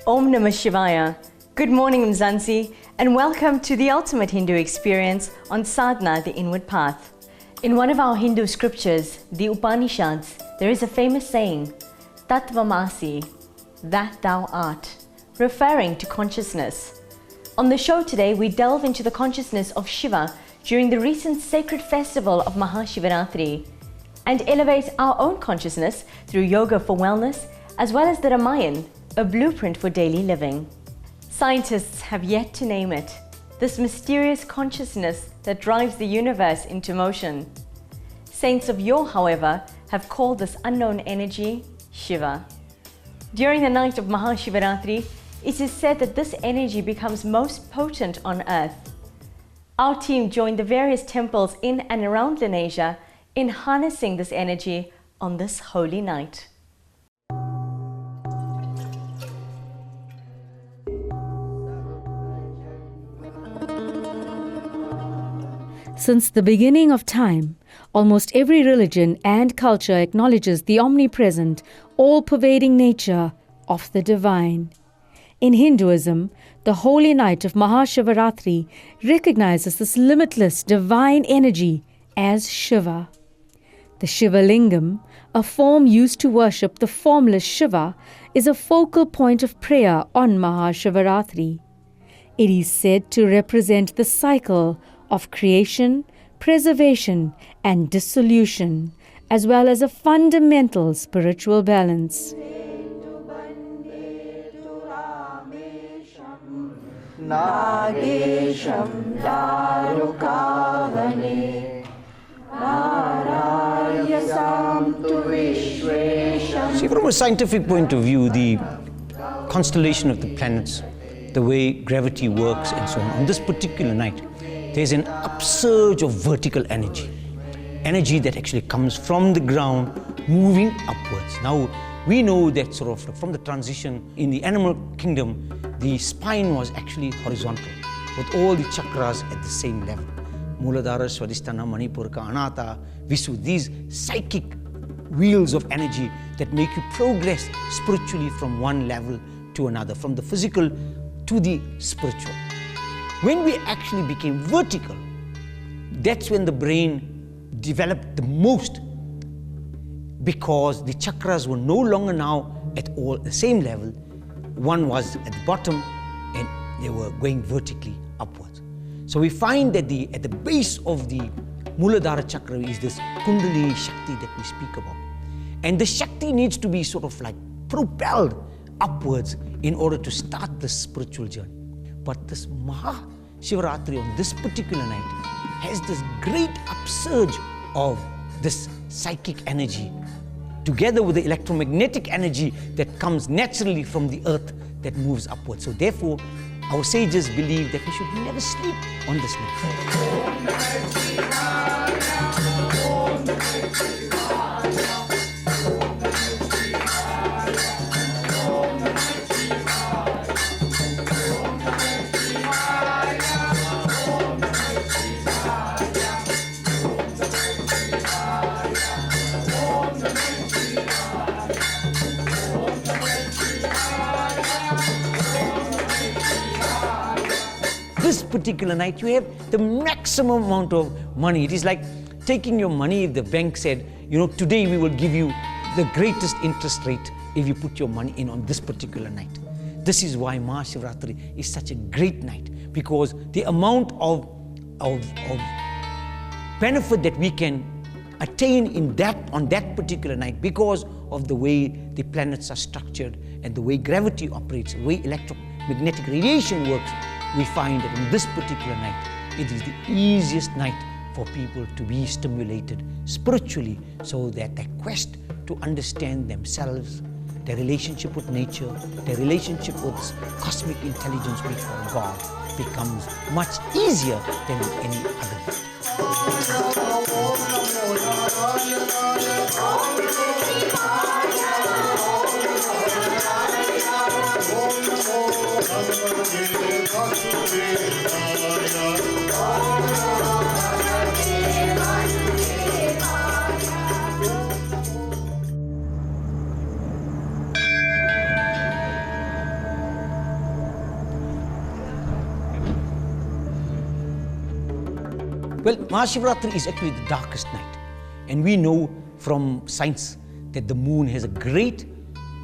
Om Namah Shivaya. Good morning, Mzansi, and welcome to the ultimate Hindu experience on sadhana, the inward path. In one of our Hindu scriptures, the Upanishads, there is a famous saying, Tattvamasi, that thou art, referring to consciousness. On the show today, we delve into the consciousness of Shiva during the recent sacred festival of Maha Shivaratri and elevate our own consciousness through yoga for wellness, as well as the Ramayana, a blueprint for daily living. Scientists have yet to name it, this mysterious consciousness that drives the universe into motion. Saints of yore, however, have called this unknown energy Shiva. During the night of Maha Shivaratri, it is said that this energy becomes most potent on earth. Our team joined the various temples in and around Lenasia in harnessing this energy on this holy night. Since the beginning of time, almost every religion and culture acknowledges the omnipresent, all-pervading nature of the divine. In Hinduism, the holy night of Maha Shivaratri recognizes this limitless divine energy as Shiva. The Shiva Lingam, a form used to worship the formless Shiva, is a focal point of prayer on Maha Shivaratri. It is said to represent the cycle of creation, preservation, and dissolution, as well as a fundamental spiritual balance. See, from a scientific point of view, the constellation of the planets, the way gravity works and so on this particular night, there's an upsurge of vertical energy that actually comes from the ground moving upwards. Now, we know that sort of from the transition in the animal kingdom, the spine was actually horizontal with all the chakras at the same level. Muladhara, Swadhisthana, Manipurka, Anahata, Visu, these psychic wheels of energy that make you progress spiritually from one level to another, from the physical to the spiritual. When we actually became vertical, that's when the brain developed the most, because the chakras were no longer now at all the same level. One was at the bottom and they were going vertically upwards. So we find that at the base of the Muladhara chakra is this Kundalini Shakti that we speak about. And the Shakti needs to be sort of like propelled upwards in order to start the spiritual journey. But this Maha Shivaratri on this particular night has this great upsurge of this psychic energy together with the electromagnetic energy that comes naturally from the earth that moves upwards. So therefore, our sages believe that we should never sleep on this night. This particular night, you have the maximum amount of money. It is like taking your money. If the bank said, today we will give you the greatest interest rate if you put your money in on this particular night. This is why Maha Shivaratri is such a great night, because the amount of benefit that we can attain on that particular night, because of the way the planets are structured and the way gravity operates, the way electromagnetic radiation works, we find that on this particular night, it is the easiest night for people to be stimulated spiritually, so that their quest to understand themselves, their relationship with nature, their relationship with this cosmic intelligence we call God, becomes much easier than any other night. Well, Mahashivaratri is actually the darkest night. And we know from science that the moon has a great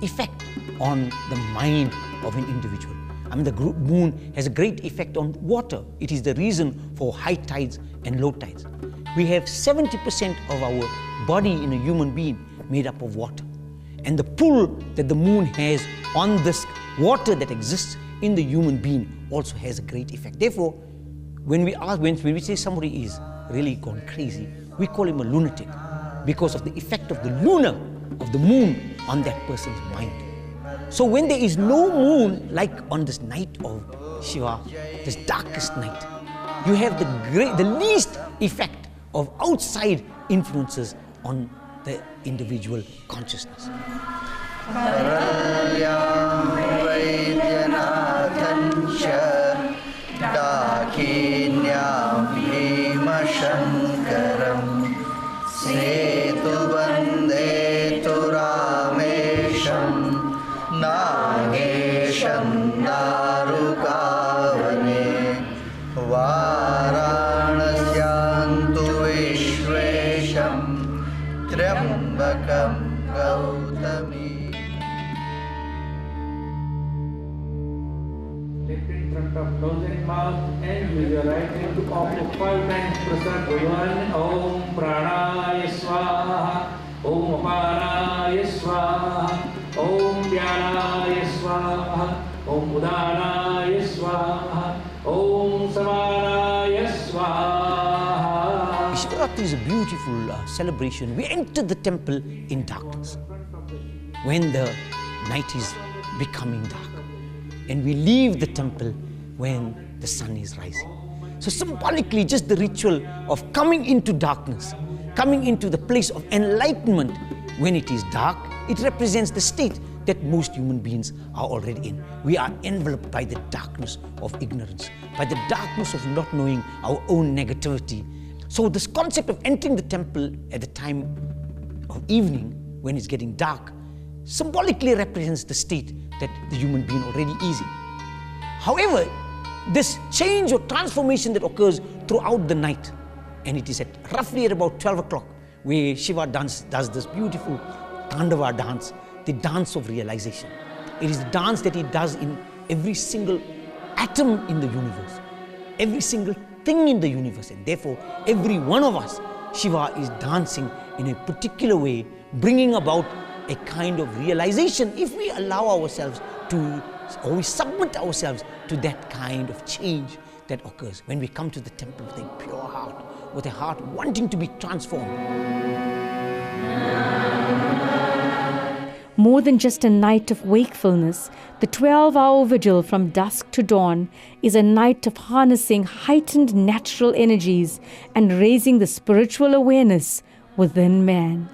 effect on the mind of an individual. I mean, the moon has a great effect on water. It is the reason for high tides and low tides. We have 70% of our body in a human being made up of water. And the pull that the moon has on this water that exists in the human being also has a great effect. Therefore, when we say somebody is really gone crazy, we call him a lunatic because of the effect of the moon on that person's mind. So when there is no moon, like on this night of Shiva, this darkest night, you have the least effect of outside influences on the individual consciousness. Lift in front of nose and mouth and with your right hand to offer 5 times prasad Bhagavan. Om Pranaya Swaha, Om Apanaya Swaha, Om Dhyanaya Swaha, Om Udanaya Swaha, Om Samanaya Swaha. Shivaratri is a beautiful celebration. We enter the temple in darkness when the night is becoming dark, and we leave the temple when the sun is rising. So symbolically, just the ritual of coming into darkness, coming into the place of enlightenment when it is dark, it represents the state that most human beings are already in. We are enveloped by the darkness of ignorance, by the darkness of not knowing our own negativity. So this concept of entering the temple at the time of evening, when it's getting dark, symbolically represents the state that the human being already is in. However, this change or transformation that occurs throughout the night, and it is roughly at about 12 o'clock, where Shiva does this beautiful Tandava dance, the dance of realization. It is the dance that he does in every single atom in the universe, every single thing in the universe, and therefore every one of us, Shiva is dancing in a particular way, bringing about a kind of realization if we allow ourselves to, or we submit ourselves to that kind of change that occurs when we come to the temple with a pure heart, with a heart wanting to be transformed. More than just a night of wakefulness, the 12-hour vigil from dusk to dawn is a night of harnessing heightened natural energies and raising the spiritual awareness within man.